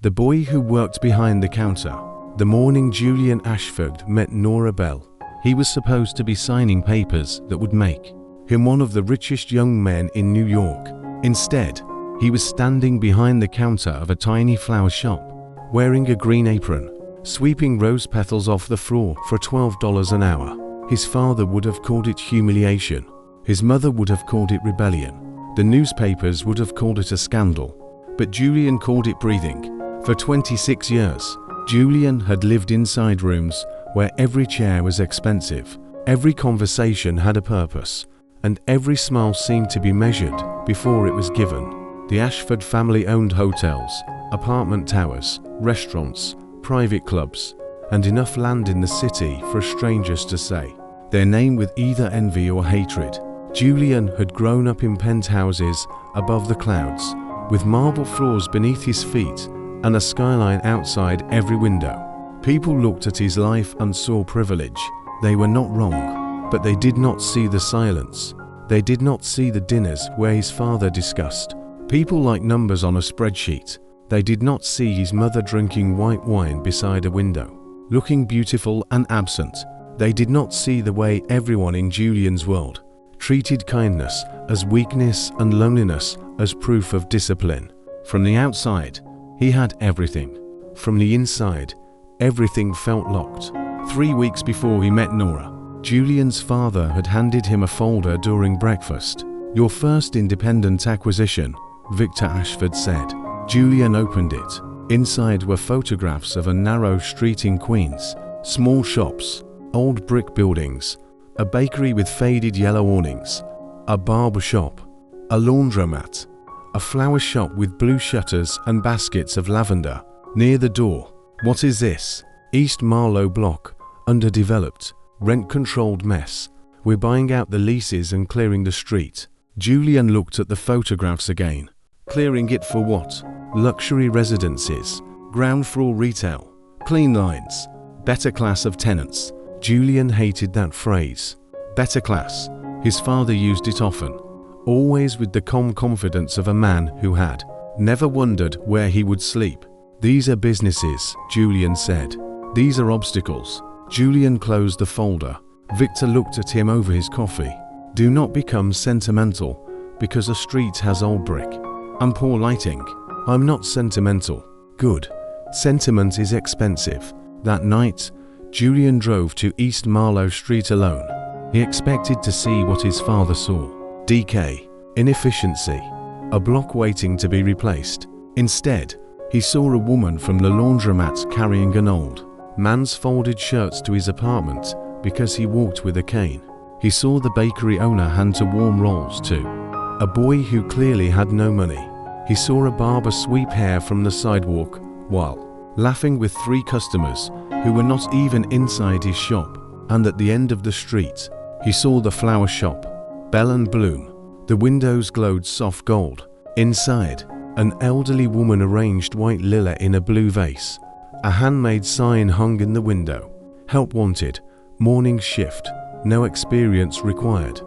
The boy who worked behind the counter. The morning Julian Ashford met Nora Bell, he was supposed to be signing papers that would make him one of the richest young men in New York. Instead, he was standing behind the counter of a tiny flower shop, wearing a green apron, sweeping rose petals off the floor for $12 an hour. His father would have called it humiliation. His mother would have called it rebellion. The newspapers would have called it a scandal. But Julian called it breathing. For 26 years, Julian had lived inside rooms where every chair was expensive, every conversation had a purpose, and every smile seemed to be measured before it was given. The Ashford family owned hotels, apartment towers, restaurants, private clubs, and enough land in the city for strangers to say their name with either envy or hatred. Julian had grown up in penthouses above the clouds, with marble floors beneath his feet and a skyline outside every window. People looked at his life and saw privilege. They were not wrong, but they did not see the silence. They did not see the dinners where his father discussed people like numbers on a spreadsheet. They did not see his mother drinking white wine beside a window, looking beautiful and absent. They did not see the way everyone in Julian's world treated kindness as weakness and loneliness as proof of discipline. From the outside, he had everything. From the inside, everything felt locked. 3 weeks before he met Nora, Julian's father had handed him a folder during breakfast. "Your first independent acquisition," Victor Ashford said. Julian opened it. Inside were photographs of a narrow street in Queens, small shops, old brick buildings, a bakery with faded yellow awnings, a barber shop, a laundromat, a flower shop with blue shutters and baskets of lavender. Near the door, "What is this? East Marlow block, underdeveloped, rent-controlled mess. We're buying out the leases and clearing the street." Julian looked at the photographs again. Clearing it for what? Luxury residences, ground floor retail, clean lines, better class of tenants. Julian hated that phrase. Better class. His father used it often, always with the calm confidence of a man who had never wondered where he would sleep. "These are businesses," Julian said. "These are obstacles." Julian closed the folder. Victor looked at him over his coffee. "Do not become sentimental because a street has old brick and poor lighting." "I'm not sentimental." "Good. Sentiment is expensive." That night, Julian drove to East Marlow Street alone. He expected to see what his father saw: decay, inefficiency, a block waiting to be replaced. Instead, he saw a woman from the laundromat carrying an old man's folded shirts to his apartment because he walked with a cane. He saw the bakery owner hand to warm rolls to a boy who clearly had no money. He saw a barber sweep hair from the sidewalk while laughing with 3 customers who were not even inside his shop. And at the end of the street, he saw the flower shop, Bell and Bloom. The windows glowed soft gold. Inside, an elderly woman arranged white lily in a blue vase. A handmade sign hung in the window: "Help wanted, morning shift, no experience required,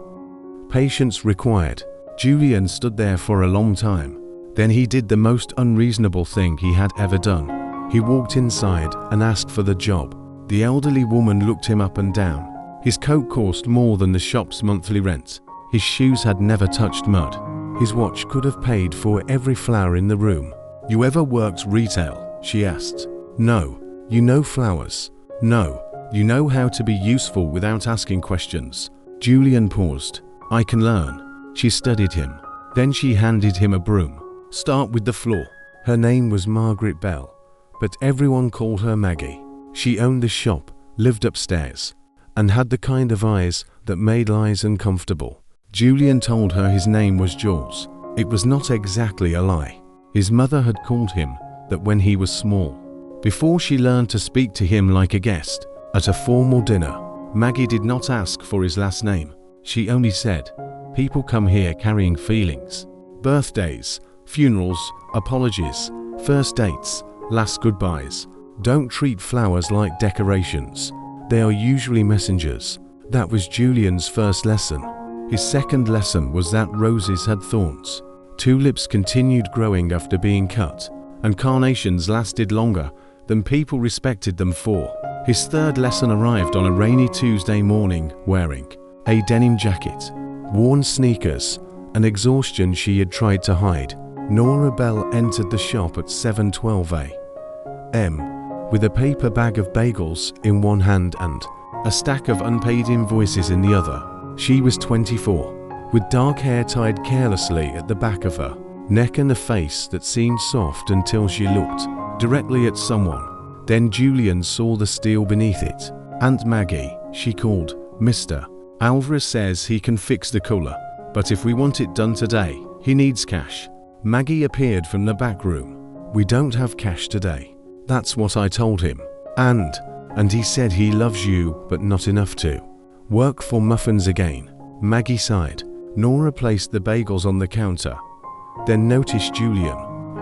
patience required." Julian stood there for a long time. Then he did the most unreasonable thing he had ever done. He walked inside and asked for the job. The elderly woman looked him up and down. His coat cost more than the shop's monthly rent. His shoes had never touched mud. His watch could have paid for every flower in the room. "You ever worked retail?" she asked. "No." "You know flowers?" "No." "You know how to be useful without asking questions?" Julian paused. "I can learn." She studied him. Then she handed him a broom. "Start with the floor." Her name was Margaret Bell, but everyone called her Maggie. She owned the shop, lived upstairs, and had the kind of eyes that made lies uncomfortable. Julian told her his name was Jules. It was not exactly a lie. His mother had called him that when he was small. Before she learned to speak to him like a guest at a formal dinner, Maggie did not ask for his last name. She only said, "People come here carrying feelings. Birthdays, funerals, apologies, first dates, last goodbyes. Don't treat flowers like decorations. They are usually messengers." That was Julian's first lesson. His second lesson was that roses had thorns. Tulips continued growing after being cut, and carnations lasted longer than people respected them for. His third lesson arrived on a rainy Tuesday morning, wearing a denim jacket, worn sneakers, and exhaustion she had tried to hide. Nora Bell entered the shop at 7:12 a.m. with a paper bag of bagels in one hand and a stack of unpaid invoices in the other. She was 24, with dark hair tied carelessly at the back of her neck and a face that seemed soft until she looked directly at someone. Then Julian saw the steel beneath it. "Aunt Maggie," she called. "Mr. Alvarez says he can fix the cooler, but if we want it done today, he needs cash." Maggie appeared from the back room. "We don't have cash today." "That's what I told him. And he said he loves you, but not enough to work for muffins again." Maggie sighed. Nora placed the bagels on the counter, then noticed Julian.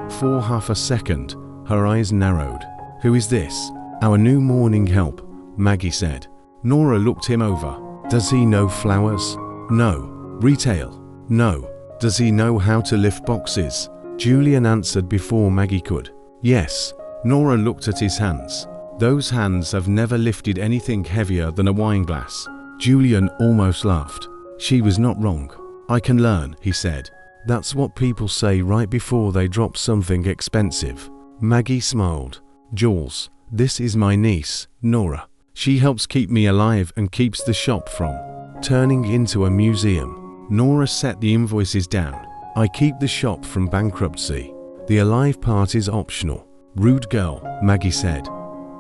For half a second, her eyes narrowed. "Who is this?" "Our new morning help," Maggie said. Nora looked him over. "Does he know flowers?" "No." "Retail?" "No." "Does he know how to lift boxes?" Julian answered before Maggie could. "Yes." Nora looked at his hands. "Those hands have never lifted anything heavier than a wine glass." Julian almost laughed. She was not wrong. "I can learn," he said. "That's what people say right before they drop something expensive." Maggie smiled. "Jules, this is my niece, Nora. She helps keep me alive and keeps the shop from turning into a museum." Nora set the invoices down. "I keep the shop from bankruptcy. The alive part is optional." "Rude girl," Maggie said.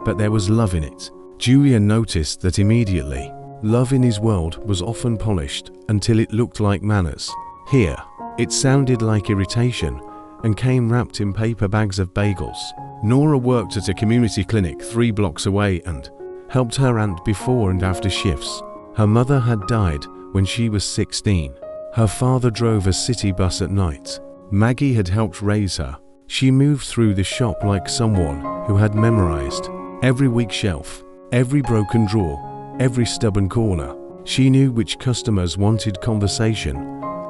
"But there was love in it." Julian noticed that immediately. Love in his world was often polished until it looked like manners. Here, it sounded like irritation and came wrapped in paper bags of bagels. Nora worked at a community clinic 3 blocks away and helped her aunt before and after shifts. Her mother had died when she was 16. Her father drove a city bus at night. Maggie had helped raise her. She moved through the shop like someone who had memorized every weak shelf, every broken drawer, every stubborn corner. She knew which customers wanted conversation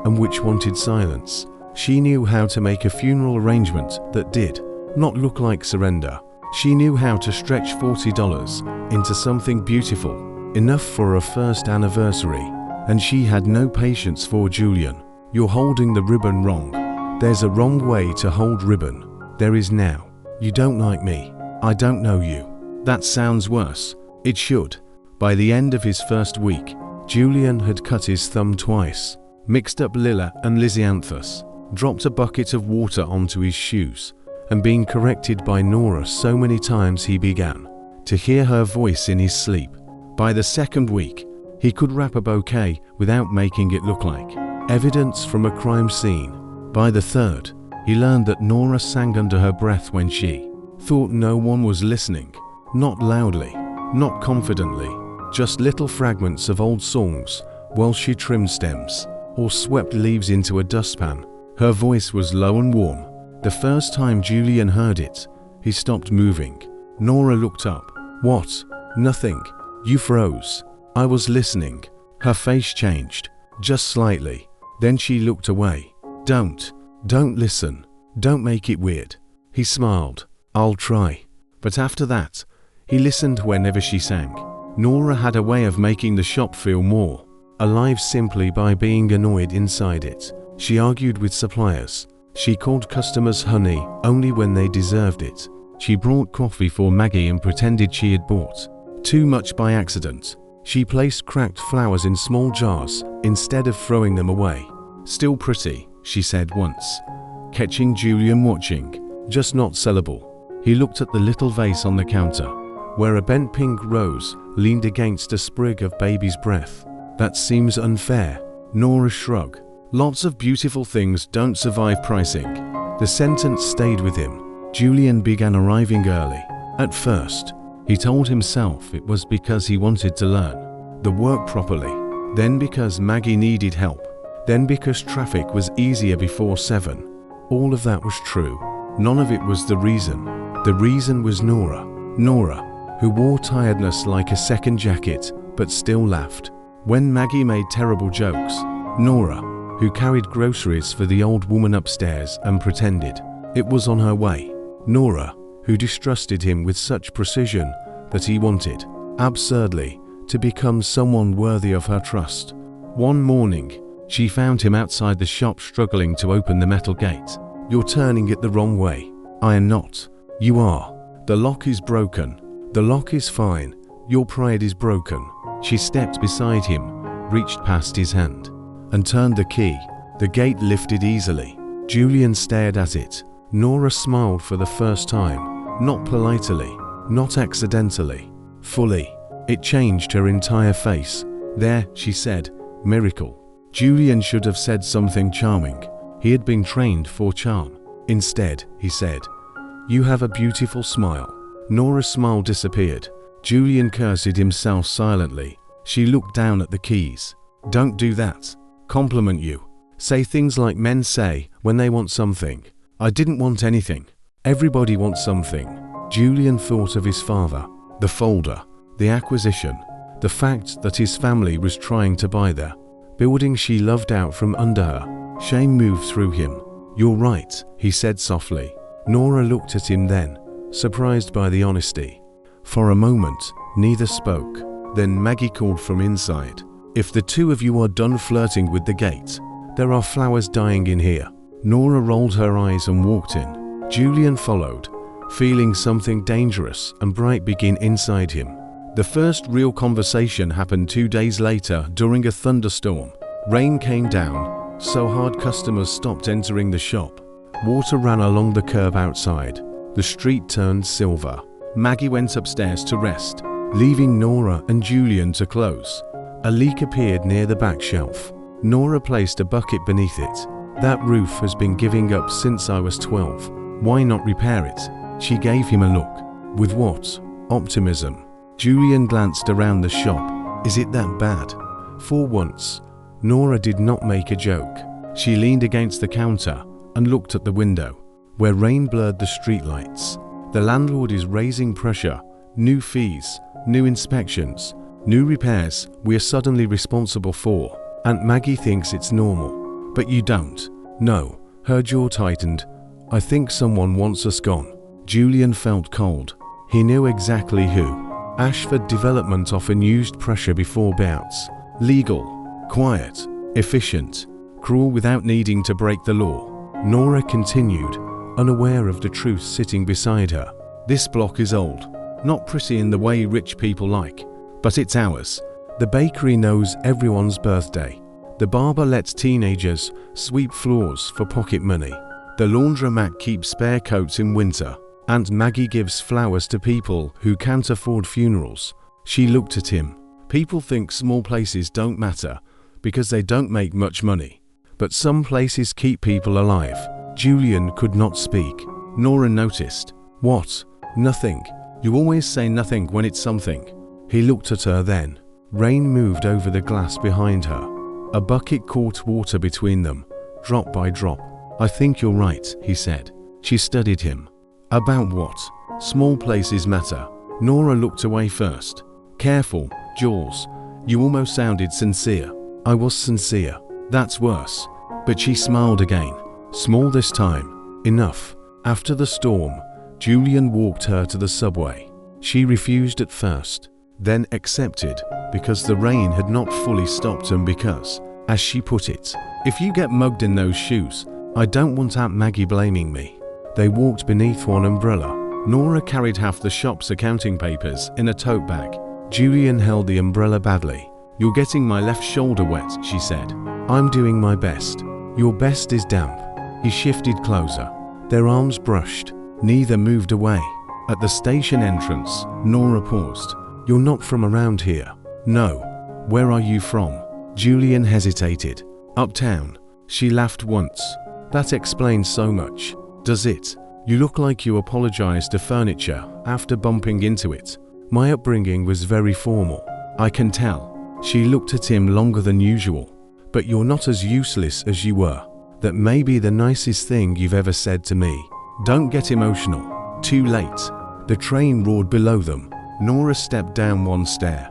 and which wanted silence. She knew how to make a funeral arrangement that did not look like surrender. She knew how to stretch $40 into something beautiful, enough for a first anniversary. And she had no patience for Julian. "You're holding the ribbon wrong. There's a wrong way to hold ribbon. There is now. You don't like me. I don't know you." "That sounds worse." "It should." By the end of his first week, Julian had cut his thumb twice, mixed up Lilla and Lysianthus, dropped a bucket of water onto his shoes, and being corrected by Nora so many times he began to hear her voice in his sleep. By the second week, he could wrap a bouquet without making it look like evidence from a crime scene. By the third, he learned that Nora sang under her breath when she thought no one was listening. Not loudly, not confidently, just little fragments of old songs while she trimmed stems or swept leaves into a dustpan. Her voice was low and warm. The first time Julian heard it, he stopped moving. Nora looked up. "What?" "Nothing. You froze." "I was listening." Her face changed, just slightly. Then she looked away. Don't listen. Don't make it weird." He smiled. "I'll try." But after that, he listened whenever she sang. Nora had a way of making the shop feel more alive simply by being annoyed inside it. She argued with suppliers. She called customers honey only when they deserved it. She brought coffee for Maggie and pretended she had bought too much by accident. She placed cracked flowers in small jars instead of throwing them away. "Still pretty," she said once, catching Julian watching, "just not sellable." He looked at the little vase on the counter, where a bent pink rose leaned against a sprig of baby's breath. "That seems unfair." Nora shrugged. "Lots of beautiful things don't survive pricing." The sentence stayed with him. Julian began arriving early. At first, he told himself it was because he wanted to learn the work properly, then because Maggie needed help, then because traffic was easier before 7. All of that was true. None of it was the reason. The reason was Nora. Nora, who wore tiredness like a second jacket, but still laughed when Maggie made terrible jokes. Nora, who carried groceries for the old woman upstairs and pretended it was on her way. Nora, who distrusted him with such precision that he wanted, absurdly, to become someone worthy of her trust. One morning, she found him outside the shop struggling to open the metal gate. "You're turning it the wrong way." "I am not." "You are. The lock is broken." "The lock is fine. Your pride is broken." She stepped beside him, reached past his hand, and turned the key. The gate lifted easily. Julian stared at it. Nora smiled for the first time, not politely, not accidentally, fully. It changed her entire face. "There," she said, "miracle." Julian should have said something charming. He had been trained for charm. Instead, he said, "You have a beautiful smile." Nora's smile disappeared. Julian cursed himself silently. She looked down at the keys. "Don't do that. Compliment you. Say things like men say when they want something. I didn't want anything. Everybody wants something." Julian thought of his father, the folder, the acquisition, the fact that his family was trying to buy the building she loved out from under her. Shame moved through him. "You're right," he said softly. Nora looked at him then, surprised by the honesty. For a moment, neither spoke. Then Maggie called from inside, "If the two of you are done flirting with the gate, there are flowers dying in here." Nora rolled her eyes and walked in. Julian followed, feeling something dangerous and bright begin inside him. The first real conversation happened 2 days later during a thunderstorm. Rain came down so hard customers stopped entering the shop. Water ran along the curb outside. The street turned silver. Maggie went upstairs to rest, leaving Nora and Julian to close. A leak appeared near the back shelf. Nora placed a bucket beneath it. "That roof has been giving up since I was 12. Why not repair it?" She gave him a look. "With what? Optimism?" Julian glanced around the shop. "Is it that bad?" For once, Nora did not make a joke. She leaned against the counter and looked at the window, where rain blurred the streetlights. "The landlord is raising pressure. New fees, new inspections, new repairs we are suddenly responsible for. Aunt Maggie thinks it's normal. But you don't." "No." Her jaw tightened. "I think someone wants us gone." Julian felt cold. He knew exactly who. Ashford Development often used pressure before bouts. Legal, quiet, efficient, cruel without needing to break the law. Nora continued, unaware of the truth sitting beside her. "This block is old. Not pretty in the way rich people like. But it's ours. The bakery knows everyone's birthday. The barber lets teenagers sweep floors for pocket money. The laundromat keeps spare coats in winter. Aunt Maggie gives flowers to people who can't afford funerals." She looked at him. "People think small places don't matter because they don't make much money. But some places keep people alive." Julian could not speak. Nora noticed. "What?" "Nothing. You always say nothing when it's something." He looked at her then. Rain moved over the glass behind her. A bucket caught water between them, drop by drop. "I think you're right," he said. She studied him. "About what?" "Small places matter." Nora looked away first. "Careful, Jules. You almost sounded sincere." "I was sincere." "That's worse." But she smiled again. "Small this time. Enough." After the storm, Julian walked her to the subway. She refused at first, then accepted, because the rain had not fully stopped and because, as she put it, "If you get mugged in those shoes, I don't want Aunt Maggie blaming me." They walked beneath one umbrella. Nora carried half the shop's accounting papers in a tote bag. Julian held the umbrella badly. "You're getting my left shoulder wet," she said. "I'm doing my best." "Your best is damp." He shifted closer. Their arms brushed. Neither moved away. At the station entrance, Nora paused. "You're not from around here." "No." "Where are you from?" Julian hesitated. "Uptown." She laughed once. "That explains so much." "Does it? You look like you apologized to furniture after bumping into it." "My upbringing was very formal." "I can tell." She looked at him longer than usual. "But you're not as useless as you were. That may be the nicest thing you've ever said to me." "Don't get emotional." Too late. The train roared below them. Nora stepped down one stair,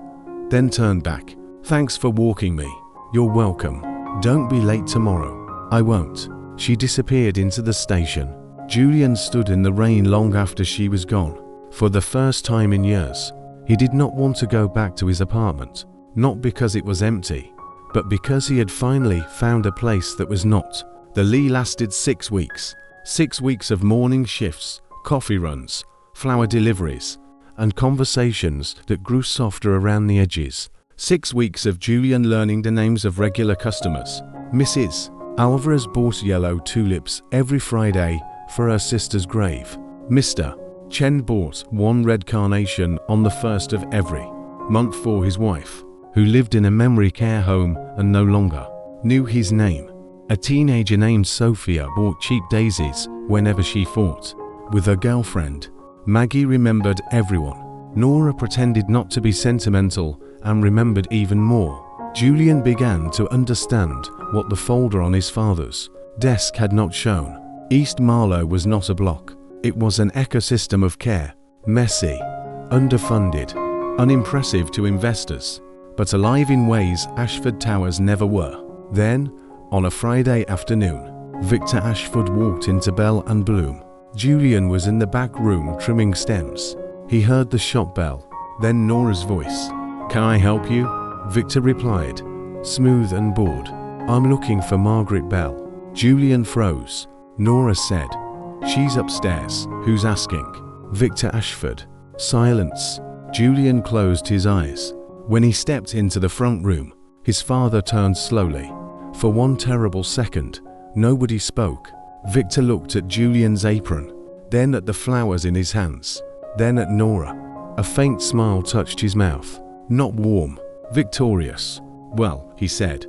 then turned back. "Thanks for walking me." "You're welcome. Don't be late tomorrow." "I won't." She disappeared into the station. Julian stood in the rain long after she was gone. For the first time in years, he did not want to go back to his apartment, not because it was empty, but because he had finally found a place that was not. The leave lasted 6 weeks. 6 weeks of morning shifts, coffee runs, flower deliveries, and conversations that grew softer around the edges. 6 weeks of Julian learning the names of regular customers. Mrs. Alvarez bought yellow tulips every Friday for her sister's grave. Mr. Chen bought one red carnation on the first of every month for his wife, who lived in a memory care home and no longer knew his name. A teenager named Sophia bought cheap daisies whenever she fought with her girlfriend. Maggie remembered everyone. Nora pretended not to be sentimental and remembered even more. Julian began to understand what the folder on his father's desk had not shown. East Marlow was not a block. It was an ecosystem of care, messy, underfunded, unimpressive to investors, but alive in ways Ashford Towers never were. Then, on a Friday afternoon, Victor Ashford walked into Bell and Bloom. Julian was in the back room trimming stems. He heard the shop bell, then Nora's voice. "Can I help you?" Victor replied, smooth and bored. "I'm looking for Margaret Bell." Julian froze. Nora said, "She's upstairs." "Who's asking?" "Victor Ashford." Silence. Julian closed his eyes. When he stepped into the front room, his father turned slowly. For one terrible second, nobody spoke. Victor looked at Julian's apron, then at the flowers in his hands, then at Nora. A faint smile touched his mouth. Not warm, victorious. "Well," he said,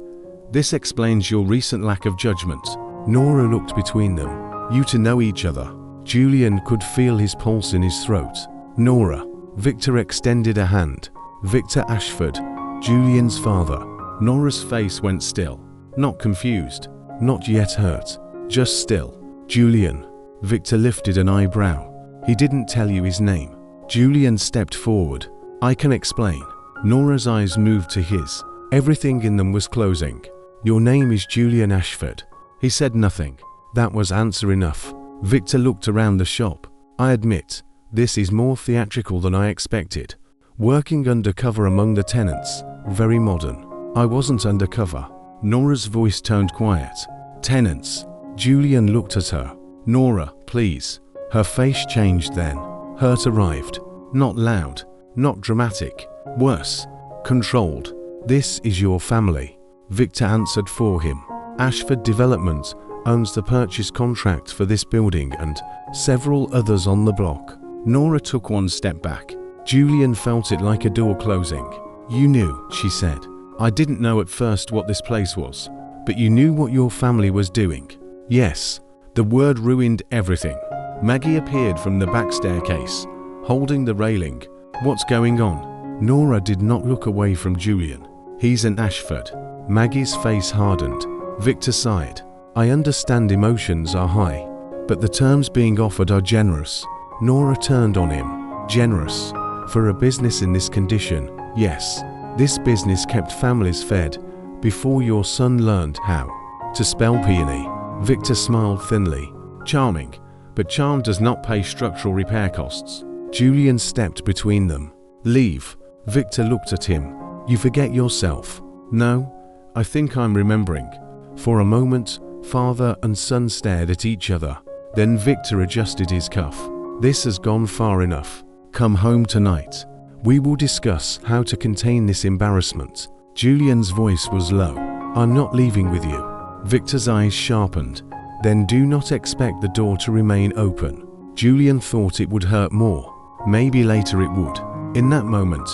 "this explains your recent lack of judgment." Nora looked between them. "You two know each other." Julian could feel his pulse in his throat. "Nora." Victor extended a hand. Victor Ashford, Julian's father. Nora's face went still. Not confused, not yet hurt, just still. "Julian." Victor lifted an eyebrow. "He didn't tell you his name." Julian stepped forward. "I can explain." Nora's eyes moved to his. Everything in them was closing. "Your name is Julian Ashford." He said nothing. That was answer enough. Victor looked around the shop. "I admit, this is more theatrical than I expected. Working undercover among the tenants, very modern." "I wasn't undercover." Nora's voice turned quiet. "Tenants." Julian looked at her. "Nora, please." Her face changed then. Hurt arrived. Not loud, not dramatic. Worse, controlled. "This is your family." Victor answered for him. "Ashford Development owns the purchase contract for this building and several others on the block." Nora took one step back. Julian felt it like a door closing. "You knew," she said. "I didn't know at first what this place was, but you knew what your family was doing." "Yes." The word ruined everything. Maggie appeared from the back staircase, holding the railing. "What's going on?" Nora did not look away from Julian. "He's an Ashford." Maggie's face hardened. Victor sighed. "I understand emotions are high, but the terms being offered are generous." Nora turned on him. "Generous? For a business in this condition, yes. This business kept families fed before your son learned how to spell peony." Victor smiled thinly. "Charming, but charm does not pay structural repair costs." Julian stepped between them. "Leave." Victor looked at him. "You forget yourself." "No, I think I'm remembering." For a moment, father and son stared at each other. Then Victor adjusted his cuff. "This has gone far enough. Come home tonight. We will discuss how to contain this embarrassment." Julian's voice was low. "I'm not leaving with you." Victor's eyes sharpened. "Then do not expect the door to remain open." Julian thought it would hurt more. Maybe later it would. In that moment,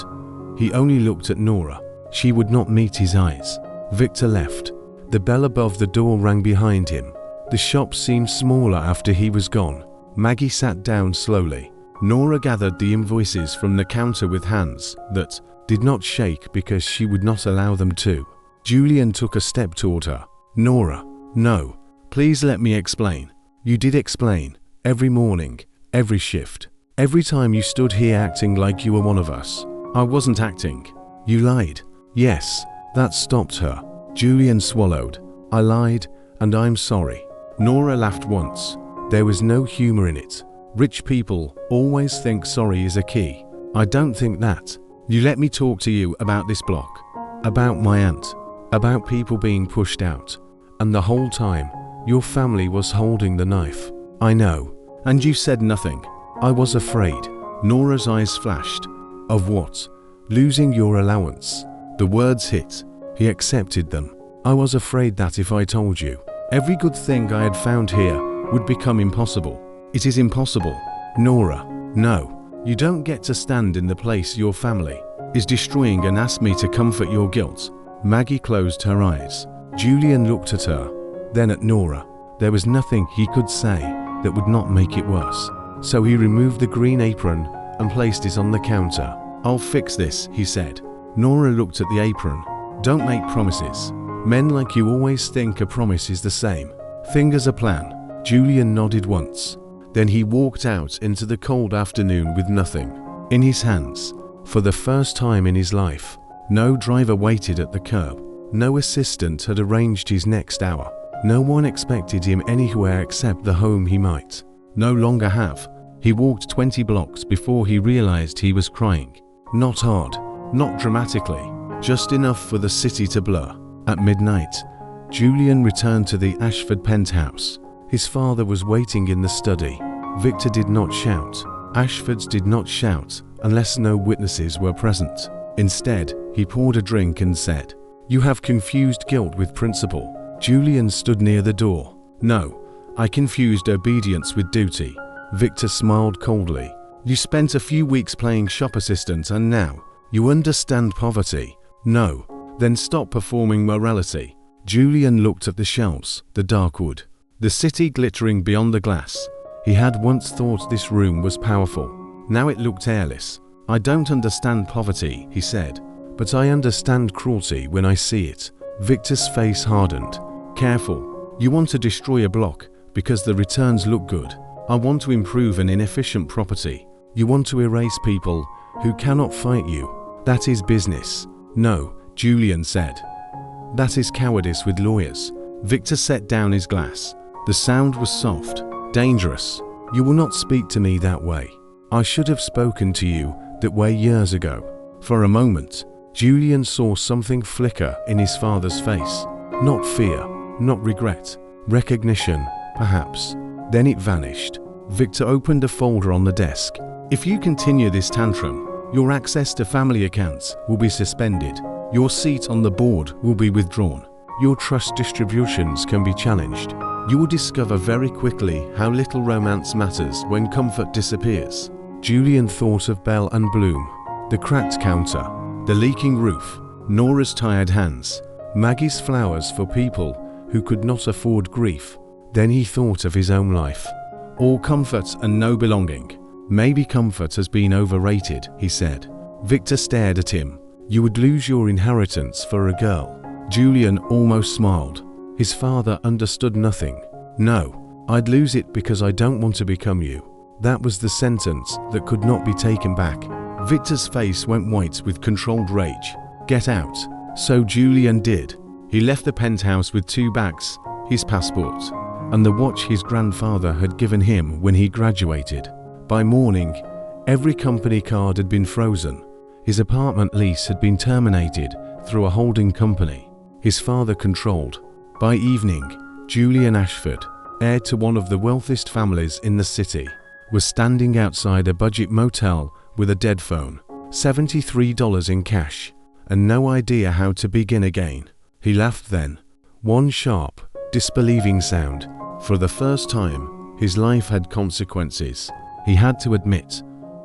he only looked at Nora. She would not meet his eyes. Victor left. The bell above the door rang behind him. The shop seemed smaller after he was gone. Maggie sat down slowly. Nora gathered the invoices from the counter with hands that did not shake because she would not allow them to. Julian took a step toward her. "Nora, no. Please let me explain." "You did explain. Every morning, every shift. Every time you stood here acting like you were one of us." "I wasn't acting." "You lied." "Yes." That stopped her. Julian swallowed. "I lied, and I'm sorry." Nora laughed once. There was no humor in it. Rich people always think sorry is a key. I don't think that. You let me talk to you about this block, about my aunt, about people being pushed out. And the whole time, your family was holding the knife. I know. And you said nothing. I was afraid. Nora's eyes flashed. Of what? Losing your allowance. The words hit. He accepted them. I was afraid that if I told you, every good thing I had found here would become impossible. It is impossible. Nora, no. You don't get to stand in the place your family is destroying and ask me to comfort your guilt. Maggie closed her eyes. Julian looked at her, then at Nora. There was nothing he could say that would not make it worse. So he removed the green apron and placed it on the counter. I'll fix this, he said. Nora looked at the apron. Don't make promises. Men like you always think a promise is the same thing as a plan. Julian nodded once. Then he walked out into the cold afternoon with nothing in his hands. For the first time in his life, no driver waited at the curb. No assistant had arranged his next hour. No one expected him anywhere except the home he might no longer have. He walked 20 blocks before he realized he was crying. Not hard, not dramatically, just enough for the city to blur. At midnight, Julian returned to the Ashford penthouse. His father was waiting in the study. Victor did not shout. Ashfords did not shout unless no witnesses were present. Instead, he poured a drink and said, "You have confused guilt with principle." Julian stood near the door. "No, I confused obedience with duty." Victor smiled coldly. "You spent a few weeks playing shop assistant and now you understand poverty. No, then stop performing morality." Julian looked at the shelves, the dark wood, the city glittering beyond the glass. He had once thought this room was powerful. Now it looked airless. "I don't understand poverty," he said, "but I understand cruelty when I see it." Victor's face hardened. "Careful. You want to destroy a block because the returns look good. I want to improve an inefficient property. You want to erase people who cannot fight you. That is business." "No," Julian said. "That is cowardice with lawyers." Victor set down his glass. The sound was soft, dangerous. "You will not speak to me that way. I should have spoken to you that way years ago." For a moment, Julian saw something flicker in his father's face. Not fear, not regret, recognition, perhaps. Then it vanished. Victor opened a folder on the desk. "If you continue this tantrum, your access to family accounts will be suspended. Your seat on the board will be withdrawn. Your trust distributions can be challenged. You will discover very quickly how little romance matters when comfort disappears." Julian thought of Bell and Bloom, the cracked counter, the leaking roof, Nora's tired hands, Maggie's flowers for people who could not afford grief. Then he thought of his own life. All comfort and no belonging. "Maybe comfort has been overrated," he said. Victor stared at him. "You would lose your inheritance for a girl." Julian almost smiled. His father understood nothing. "No, I'd lose it because I don't want to become you." That was the sentence that could not be taken back. Victor's face went white with controlled rage. "Get out." So Julian did. He left the penthouse with 2 bags, his passport, and the watch his grandfather had given him when he graduated. By morning, every company card had been frozen. His apartment lease had been terminated through a holding company his father controlled. By evening, Julian Ashford, heir to one of the wealthiest families in the city, was standing outside a budget motel with a dead phone, $73 in cash, and no idea how to begin again. He laughed then. One sharp, disbelieving sound. For the first time, his life had consequences. He had to admit.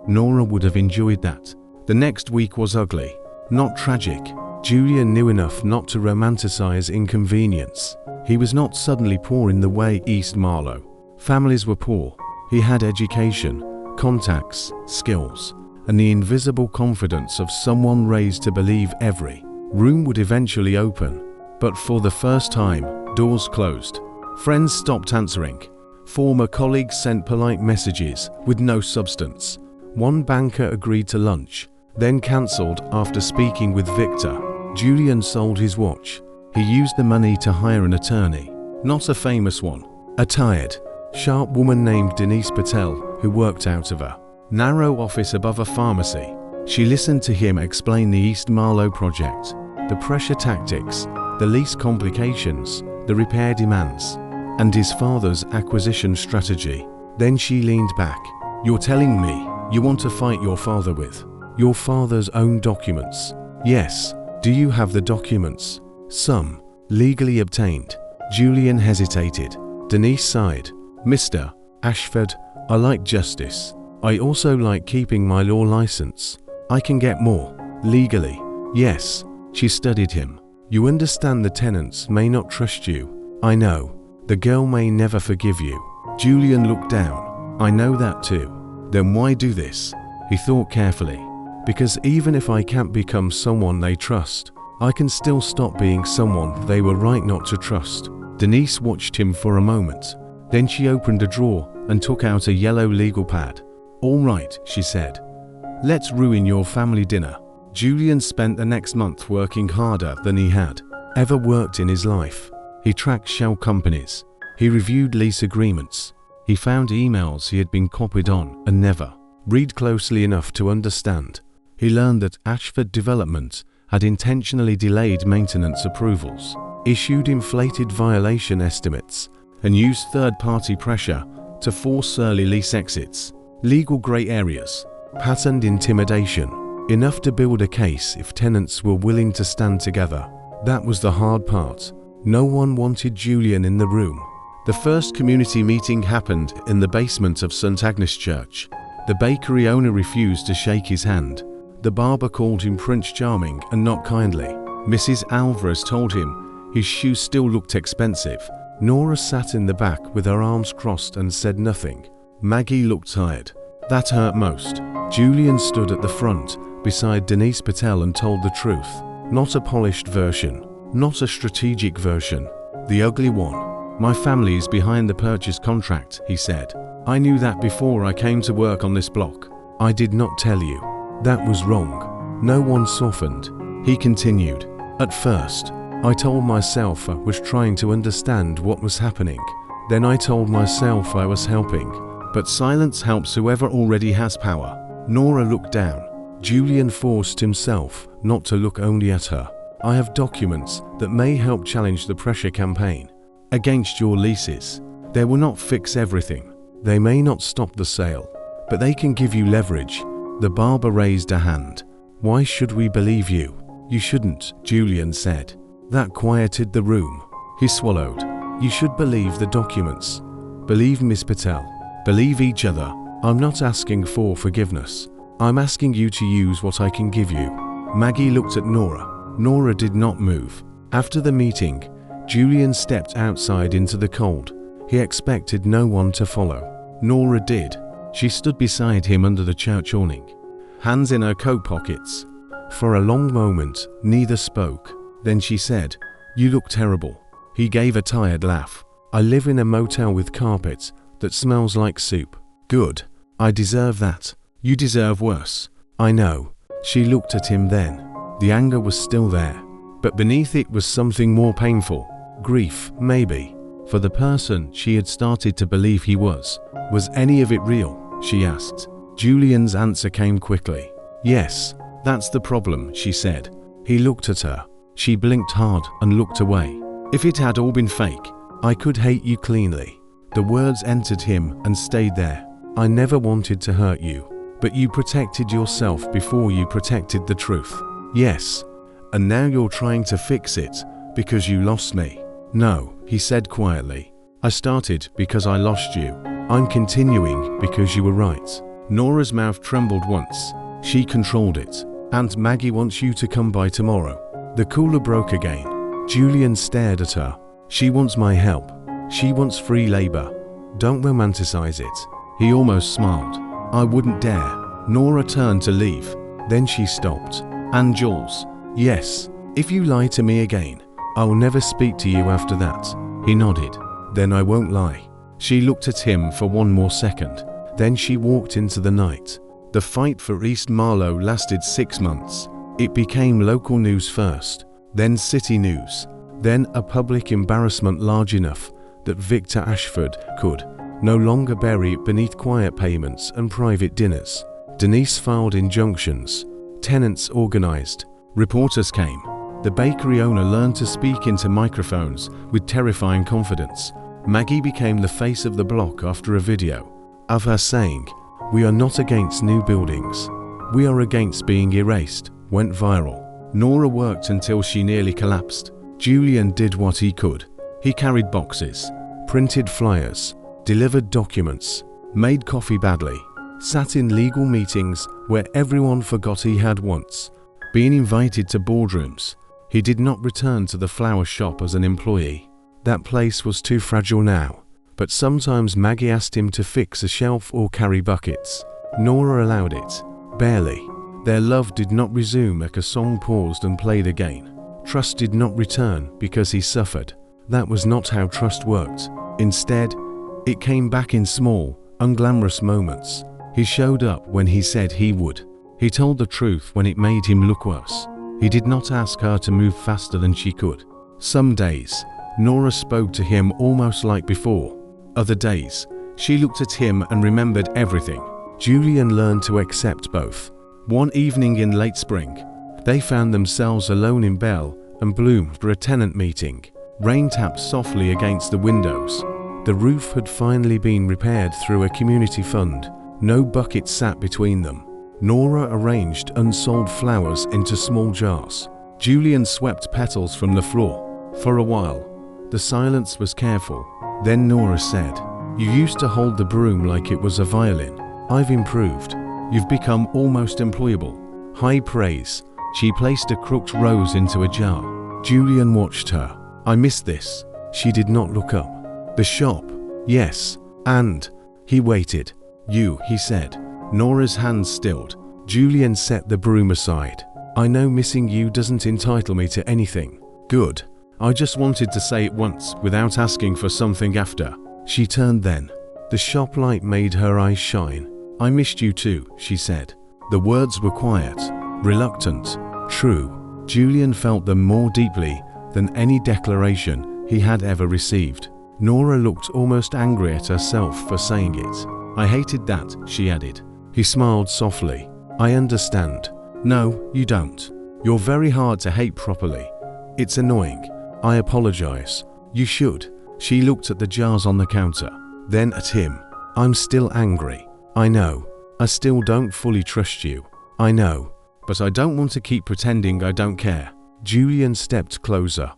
Nora would have enjoyed that. The next week was ugly, not tragic. Julian knew enough not to romanticize inconvenience. He was not suddenly poor in the way East Marlow families were poor. He had education, contacts, skills, and the invisible confidence of someone raised to believe every room would eventually open. But for the first time, doors closed. Friends stopped answering. Former colleagues sent polite messages with no substance. One banker agreed to lunch, then cancelled after speaking with Victor. Julian sold his watch. He used the money to hire an attorney, not a famous one, a tired, sharp woman named Denise Patel who worked out of a narrow office above a pharmacy. She listened to him explain the East Marlow project, the pressure tactics, the lease complications, the repair demands, and his father's acquisition strategy. Then she leaned back. "You're telling me you want to fight your father with your father's own documents?" "Yes." "Do you have the documents?" "Some. Legally obtained." Julian hesitated. Denise sighed. "Mr. Ashford, I like justice. I also like keeping my law license. I can get more. Legally." "Yes." She studied him. "You understand the tenants may not trust you." "I know. The girl may never forgive you." Julian looked down. "I know that too." "Then why do this?" He thought carefully. "Because even if I can't become someone they trust, I can still stop being someone they were right not to trust." Denise watched him for a moment. Then she opened a drawer and took out a yellow legal pad. "All right," she said. "Let's ruin your family dinner." Julian spent the next month working harder than he had ever worked in his life. He tracked shell companies. He reviewed lease agreements. He found emails he had been copied on and never read closely enough to understand. He learned that Ashford Development had intentionally delayed maintenance approvals, issued inflated violation estimates, and used third-party pressure to force early lease exits. Legal grey areas, patterned intimidation, enough to build a case if tenants were willing to stand together. That was the hard part. No one wanted Julian in the room. The first community meeting happened in the basement of St. Agnes Church. The bakery owner refused to shake his hand. The barber called him Prince Charming and not kindly. Mrs. Alvarez told him his shoes still looked expensive. Nora sat in the back with her arms crossed and said nothing. Maggie looked tired. That hurt most. Julian stood at the front, beside Denise Patel, and told the truth. Not a polished version, not a strategic version, the ugly one. "My family is behind the purchase contract," he said. "I knew that before I came to work on this block. I did not tell you. That was wrong." No one softened. He continued. "At first, I told myself I was trying to understand what was happening. Then I told myself I was helping. But silence helps whoever already has power." Nora looked down. Julian forced himself not to look only at her. "I have documents that may help challenge the pressure campaign against your leases. They will not fix everything. They may not stop the sale, but they can give you leverage." The barber raised a hand. "Why should we believe you?" "You shouldn't," Julian said. That quieted the room. He swallowed. "You should believe the documents. Believe Miss Patel. Believe each other. I'm not asking for forgiveness. I'm asking you to use what I can give you." Maggie looked at Nora. Nora did not move. After the meeting, Julian stepped outside into the cold. He expected no one to follow. Nora did. She stood beside him under the church awning, hands in her coat pockets. For a long moment, neither spoke. Then she said, "You look terrible." He gave a tired laugh. "I live in a motel with carpet that smells like soup." "Good. I deserve that." "You deserve worse." "I know." She looked at him then. The anger was still there, but beneath it was something more painful. Grief, maybe, for the person she had started to believe he was. "Was any of it real?" she asked. Julian's answer came quickly. "Yes, that's the problem," she said. He looked at her. She blinked hard and looked away. "If it had all been fake, I could hate you cleanly." The words entered him and stayed there. "I never wanted to hurt you, but you protected yourself before you protected the truth." "Yes, and now you're trying to fix it because you lost me." "No," he said quietly. "I started because I lost you. I'm continuing because you were right." Nora's mouth trembled once. She controlled it. "And Maggie wants you to come by tomorrow." The cooler broke again. Julian stared at her. "She wants my help. She wants free labor. Don't romanticize it." He almost smiled. "I wouldn't dare." Nora turned to leave. Then she stopped. "And Jules?" "Yes. If you lie to me again, I will never speak to you after that." He nodded. "Then I won't lie." She looked at him for one more second. Then she walked into the night. The fight for East Marlow lasted 6 months. It became local news first, then city news, then a public embarrassment large enough that Victor Ashford could no longer buried beneath quiet payments and private dinners. Denise filed injunctions. Tenants organized. Reporters came. The bakery owner learned to speak into microphones with terrifying confidence. Maggie became the face of the block after a video of her saying, "We are not against new buildings. We are against being erased," went viral. Nora worked until she nearly collapsed. Julian did what he could. He carried boxes, printed flyers, delivered documents, made coffee badly, sat in legal meetings where everyone forgot he had once been invited to boardrooms. He did not return to the flower shop as an employee. That place was too fragile now. But sometimes Maggie asked him to fix a shelf or carry buckets. Nora allowed it. Barely. Their love did not resume as a song paused and played again. Trust did not return because he suffered. That was not how trust worked. Instead, it came back in small, unglamorous moments. He showed up when he said he would. He told the truth when it made him look worse. He did not ask her to move faster than she could. Some days, Nora spoke to him almost like before. Other days, she looked at him and remembered everything. Julian learned to accept both. One evening in late spring, they found themselves alone in Bell and Bloom for a tenant meeting. Rain tapped softly against the windows. The roof had finally been repaired through a community fund. No bucket sat between them. Nora arranged unsold flowers into small jars. Julian swept petals from the floor. For a while, the silence was careful. Then Nora said, "You used to hold the broom like it was a violin. I've improved. You've become almost employable." High praise. She placed a crooked rose into a jar. Julian watched her. "I miss this." She did not look up. "The shop?" "Yes." "And?" He waited. "You," he said. Nora's hands stilled. Julian set the broom aside. "I know missing you doesn't entitle me to anything." "Good. I just wanted to say it once without asking for something after." She turned then. The shop light made her eyes shine. "I missed you too," she said. The words were quiet, reluctant, true. Julian felt them more deeply than any declaration he had ever received. Nora looked almost angry at herself for saying it. "I hated that," she added. He smiled softly. "I understand." "No, you don't. You're very hard to hate properly. It's annoying. I apologize." "You should." She looked at the jars on the counter, then at him. "I'm still angry. I know. I still don't fully trust you. I know. But I don't want to keep pretending I don't care." Julian stepped closer,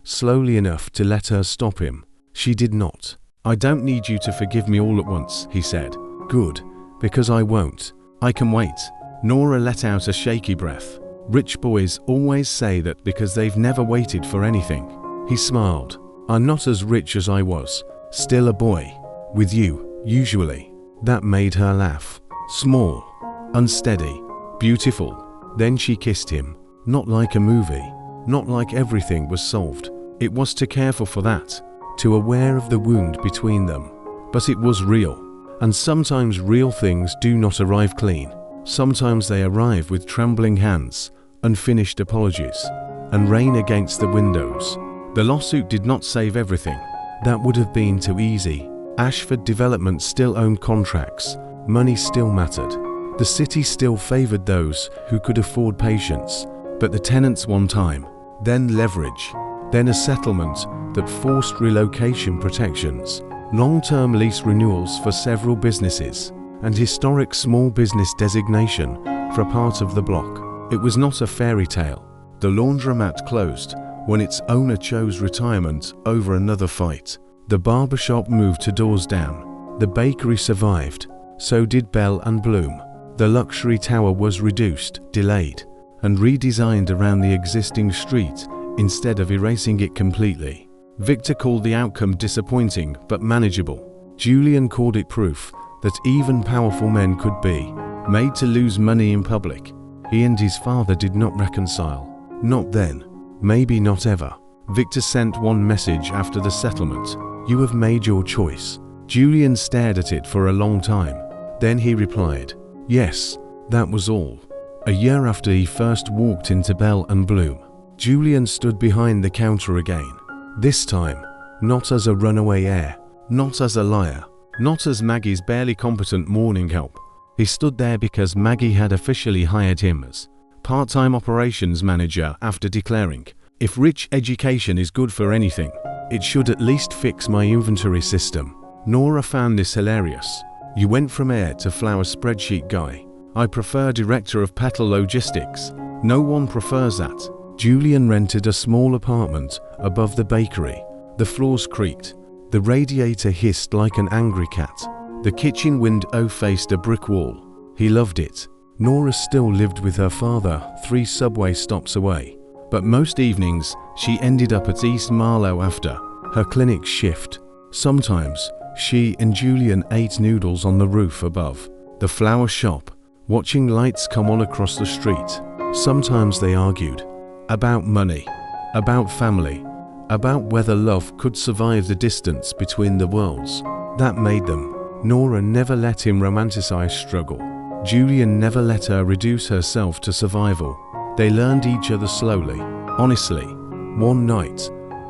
slowly enough to let her stop him. She did not. "I don't need you to forgive me all at once," he said. "Good, because I won't. I can wait." Nora let out a shaky breath. "Rich boys always say that because they've never waited for anything." He smiled. "I'm not as rich as I was. Still a boy. With you, usually." That made her laugh. Small, unsteady, beautiful. Then she kissed him. Not like a movie. Not like everything was solved. It was too careful for that. Too aware of the wound between them. But it was real. And sometimes real things do not arrive clean. Sometimes they arrive with trembling hands, unfinished apologies, and rain against the windows. The lawsuit did not save everything. That would have been too easy. Ashford Development still owned contracts. Money still mattered. The city still favored those who could afford patience. But the tenants won time, then leverage, then a settlement that forced relocation protections, long-term lease renewals for several businesses, and historic small business designation for part of the block. It was not a fairy tale. The laundromat closed when its owner chose retirement over another fight. The barbershop moved to doors down. The bakery survived. So did Bell and Bloom. The luxury tower was reduced, delayed, and redesigned around the existing street instead of erasing it completely. Victor called the outcome disappointing but manageable. Julian called it proof that even powerful men could be made to lose money in public. He and his father did not reconcile. Not then. Maybe not ever. Victor sent one message after the settlement. "You have made your choice." Julian stared at it for a long time. Then he replied, "Yes, that was all." A year after he first walked into Bell and Bloom, Julian stood behind the counter again. This time, not as a runaway heir, not as a liar, not as Maggie's barely competent morning help. He stood there because Maggie had officially hired him as part-time operations manager after declaring, "If rich education is good for anything, it should at least fix my inventory system." Nora found this hilarious. "You went from heir to flower spreadsheet guy. I prefer director of petal logistics." "No one prefers that." Julian rented a small apartment above the bakery. The floors creaked. The radiator hissed like an angry cat. The kitchen window faced a brick wall. He loved it. Nora still lived with her father 3 subway stops away, but most evenings she ended up at East Marlow after her clinic shift. Sometimes she and Julian ate noodles on the roof above the flower shop, watching lights come on across the street. Sometimes they argued about money, about family, about whether love could survive the distance between the worlds that made them. Nora never let him romanticize struggle. Julian never let her reduce herself to survival. They learned each other slowly, honestly. One night,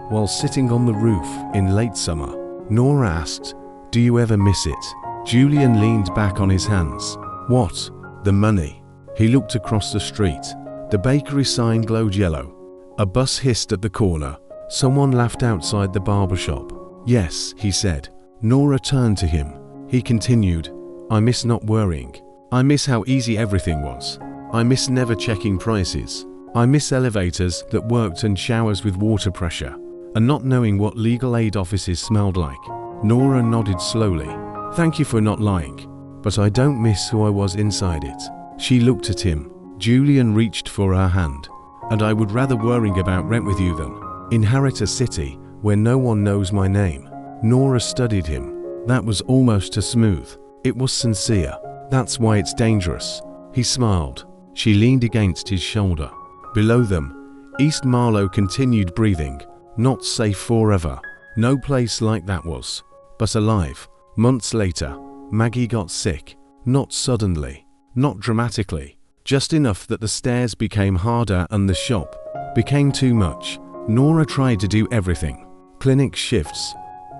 while sitting on the roof in late summer, Nora asked, "Do you ever miss it?" Julian leaned back on his hands. "What?" "The money." He looked across the street. The bakery sign glowed yellow. A bus hissed at the corner. Someone laughed outside the barber shop. "Yes," he said. Nora turned to him. He continued, "I miss not worrying. I miss how easy everything was. I miss never checking prices. I miss elevators that worked and showers with water pressure, and not knowing what legal aid offices smelled like." Nora nodded slowly. "Thank you for not lying, but I don't miss who I was inside it." She looked at him. Julian reached for her hand. "And I would rather worrying about rent with you than inherit a city where no one knows my name." Nora studied him. That was almost too smooth. It was sincere. "That's why it's dangerous." He smiled. She leaned against his shoulder. Below them, East Marlow continued breathing. Not safe forever. No place like that was, but alive. Months later, Maggie got sick. Not suddenly, not dramatically, just enough that the stairs became harder and the shop became too much. Nora tried to do everything. Clinic shifts,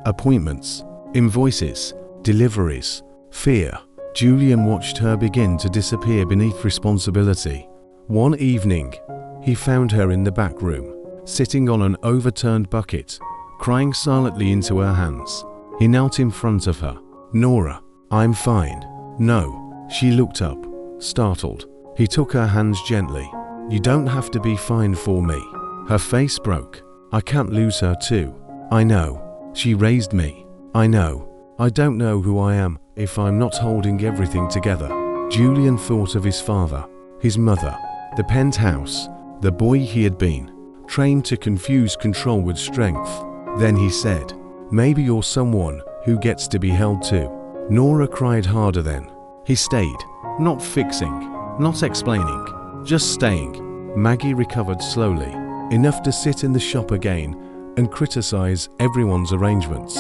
appointments, invoices, deliveries, fear. Julian watched her begin to disappear beneath responsibility. One evening, he found her in the back room, sitting on an overturned bucket, crying silently into her hands. He knelt in front of her. "Nora, I'm fine." "No." She looked up, startled. He took her hands gently. "You don't have to be fine for me." Her face broke. "I can't lose her too." "I know. She raised me. I know. I don't know who I am if I'm not holding everything together." Julian thought of his father, his mother, the penthouse, the boy he had been, trained to confuse control with strength. Then he said, "Maybe you're someone who gets to be held too." Nora cried harder then. He stayed, not fixing, not explaining, just staying. Maggie recovered slowly, enough to sit in the shop again and criticize everyone's arrangements.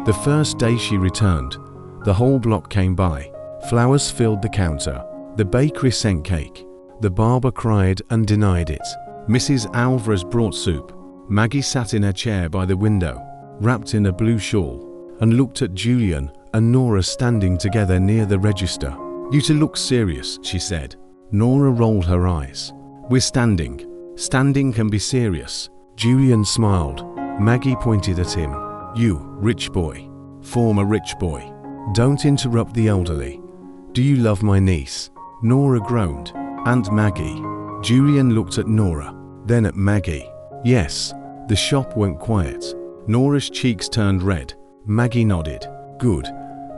The first day she returned, the whole block came by. Flowers filled the counter. The bakery sent cake. The barber cried and denied it. Mrs. Alvarez brought soup. Maggie sat in her chair by the window, wrapped in a blue shawl, and looked at Julian and Nora standing together near the register. "You two look serious," she said. Nora rolled her eyes. "We're standing. Standing can be serious." Julian smiled. Maggie pointed at him. "You, rich boy. Former rich boy. Don't interrupt the elderly. Do you love my niece?" Nora groaned. "And Maggie?" Julian looked at Nora, then at Maggie. "Yes." The shop went quiet. Nora's cheeks turned red. Maggie nodded. "Good.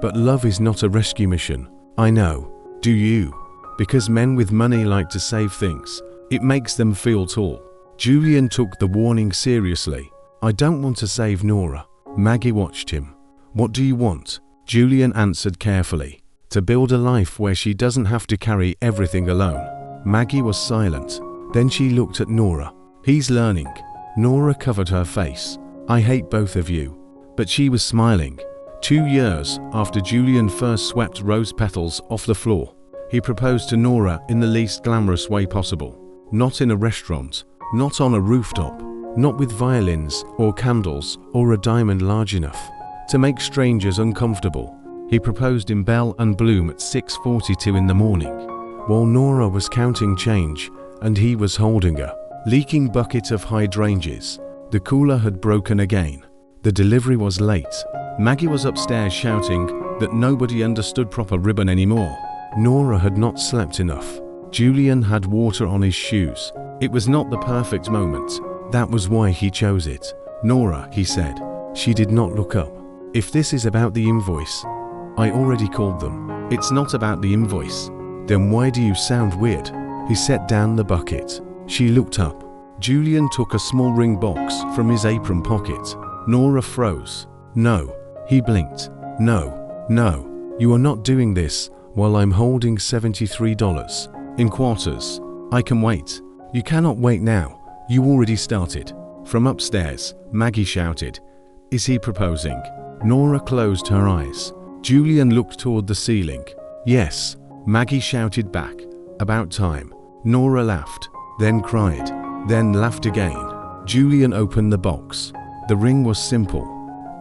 But love is not a rescue mission." "I know. Do you?" "Because men with money like to save things. It makes them feel tall." Julian took the warning seriously. "I don't want to save Nora." Maggie watched him. "What do you want?" Julian answered carefully. "To build a life where she doesn't have to carry everything alone." Maggie was silent. Then she looked at Nora. "He's learning." Nora covered her face. "I hate both of you." But she was smiling. 2 years after Julian first swept rose petals off the floor, he proposed to Nora in the least glamorous way possible. Not in a restaurant, not on a rooftop, not with violins or candles or a diamond large enough to make strangers uncomfortable. He proposed in Bell and Bloom at 6:42 in the morning, while Nora was counting change and he was holding a leaking bucket of hydrangeas. The cooler had broken again. The delivery was late. Maggie was upstairs shouting that nobody understood proper ribbon anymore. Nora had not slept enough. Julian had water on his shoes. It was not the perfect moment. That was why he chose it. Nora, he said. She did not look up. If this is about the invoice, I already called them. It's not about the invoice. Then why do you sound weird? He set down the bucket. She looked up. Julian took a small ring box from his apron pocket. Nora froze. No. He blinked. No. No. You are not doing this while I'm holding $73 in quarters. I can wait. You cannot wait now. You already started. From upstairs, Maggie shouted. Is he proposing? Nora closed her eyes. Julian looked toward the ceiling. Yes. Maggie shouted back. About time. Nora laughed, then cried, then laughed again. Julian opened the box. The ring was simple.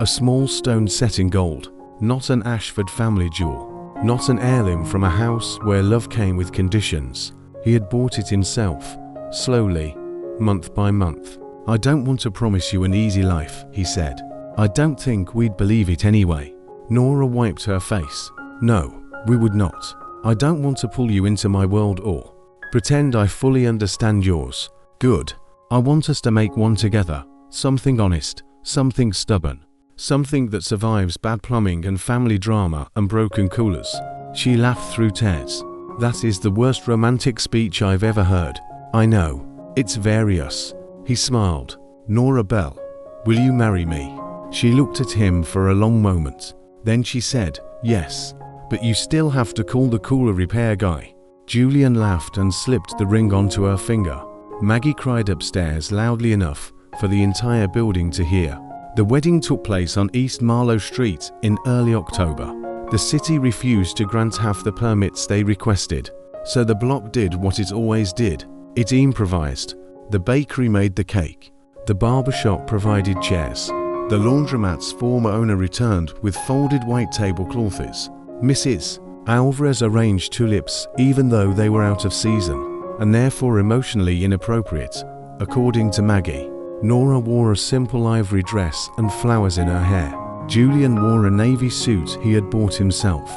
A small stone set in gold. Not an Ashford family jewel. Not an heirloom from a house where love came with conditions. He had bought it himself, slowly, month by month. I don't want to promise you an easy life, he said. I don't think we'd believe it anyway. Nora wiped her face. No, we would not. I don't want to pull you into my world or pretend I fully understand yours. Good. I want us to make one together. Something honest, something stubborn, something that survives bad plumbing and family drama and broken coolers. She laughed through tears. That is the worst romantic speech I've ever heard. I know. It's various. He smiled. Nora Bell, will you marry me? She looked at him for a long moment. Then she said, yes, but you still have to call the cooler repair guy. Julian laughed and slipped the ring onto her finger. Maggie cried upstairs loudly enough for the entire building to hear. The wedding took place on East Marlow Street in early October. The city refused to grant half the permits they requested, so the block did what it always did. It improvised. The bakery made the cake. The barbershop provided chairs. The laundromat's former owner returned with folded white tablecloths. Mrs. Alvarez arranged tulips even though they were out of season, and therefore emotionally inappropriate, according to Maggie. Nora wore a simple ivory dress and flowers in her hair. Julian wore a navy suit he had bought himself.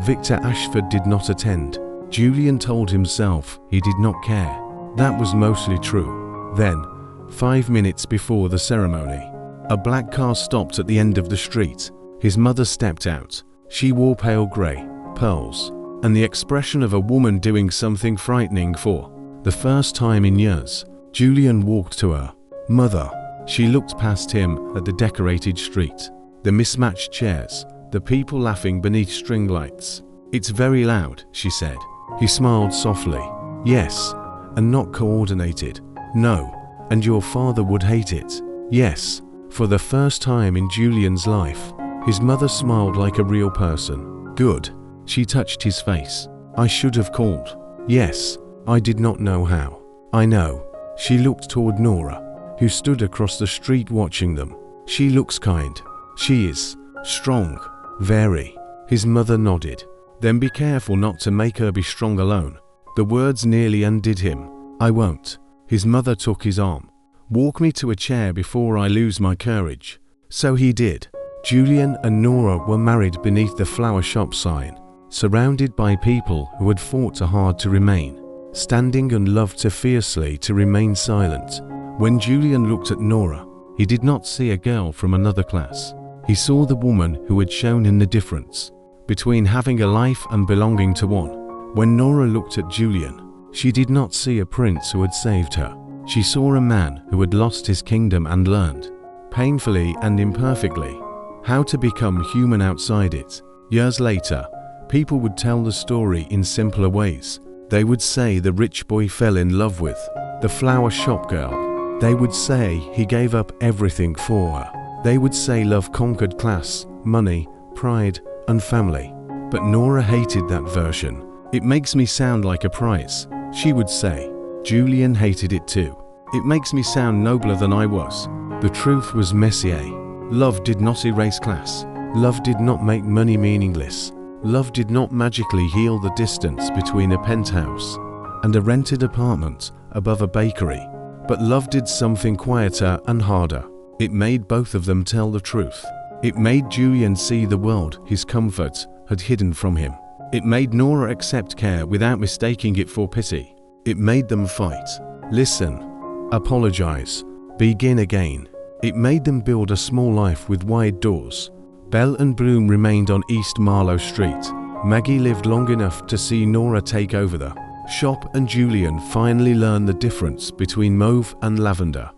Victor Ashford did not attend. Julian told himself he did not care. That was mostly true. Then, 5 minutes before the ceremony, a black car stopped at the end of the street. His mother stepped out. She wore pale grey, pearls, and the expression of a woman doing something frightening for the first time in years. Julian walked to her. Mother. She looked past him at the decorated street, the mismatched chairs, the people laughing beneath string lights. It's very loud, she said. He smiled softly. Yes, and not coordinated. No, and your father would hate it. Yes. For the first time in Julian's life, his mother smiled like a real person. Good. She touched his face. I should have called. Yes, I did not know how. I know. She looked toward Nora, who stood across the street watching them. She looks kind. She is strong. Very. His mother nodded. Then be careful not to make her be strong alone. The words nearly undid him. I won't. His mother took his arm. Walk me to a chair before I lose my courage. So he did. Julian and Nora were married beneath the flower shop sign, surrounded by people who had fought too hard to remain standing and loved too fiercely to remain silent. When Julian looked at Nora, he did not see a girl from another class. He saw the woman who had shown him the difference between having a life and belonging to one. When Nora looked at Julian, she did not see a prince who had saved her. She saw a man who had lost his kingdom and learned, painfully and imperfectly, how to become human outside it. Years later, people would tell the story in simpler ways. They would say the rich boy fell in love with the flower shop girl. They would say he gave up everything for her. They would say love conquered class, money, pride, and family. But Nora hated that version. It makes me sound like a prize, she would say. Julian hated it too. It makes me sound nobler than I was. The truth was Messier. Love did not erase class. Love did not make money meaningless. Love did not magically heal the distance between a penthouse and a rented apartment above a bakery. But love did something quieter and harder. It made both of them tell the truth. It made Julian see the world his comfort had hidden from him. It made Nora accept care without mistaking it for pity. It made them fight, listen, apologize, begin again. It made them build a small life with wide doors. Bell and Bloom remained on East Marlow Street. Maggie lived long enough to see Nora take over the shop, and Julian finally learned the difference between mauve and lavender.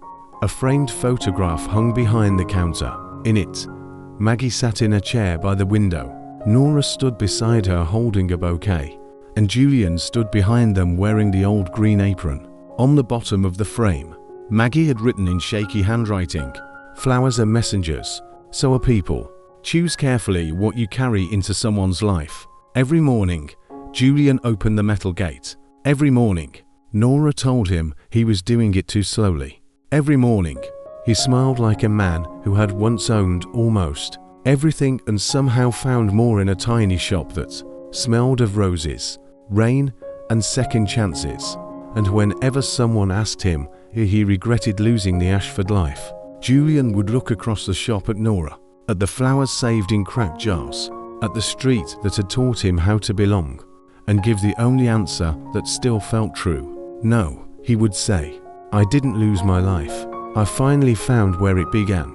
A framed photograph hung behind the counter. In it, Maggie sat in a chair by the window. Nora stood beside her holding a bouquet, and Julian stood behind them wearing the old green apron. On the bottom of the frame, Maggie had written in shaky handwriting, "Flowers are messengers, so are people. Choose carefully what you carry into someone's life." Every morning, Julian opened the metal gate. Every morning, Nora told him he was doing it too slowly. Every morning, he smiled like a man who had once owned almost everything and somehow found more in a tiny shop that smelled of roses, rain, and second chances. And whenever someone asked him if he regretted losing the Ashford life, Julian would look across the shop at Nora, at the flowers saved in cracked jars, at the street that had taught him how to belong, and give the only answer that still felt true. "No," he would say, "I didn't lose my life. I finally found where it began."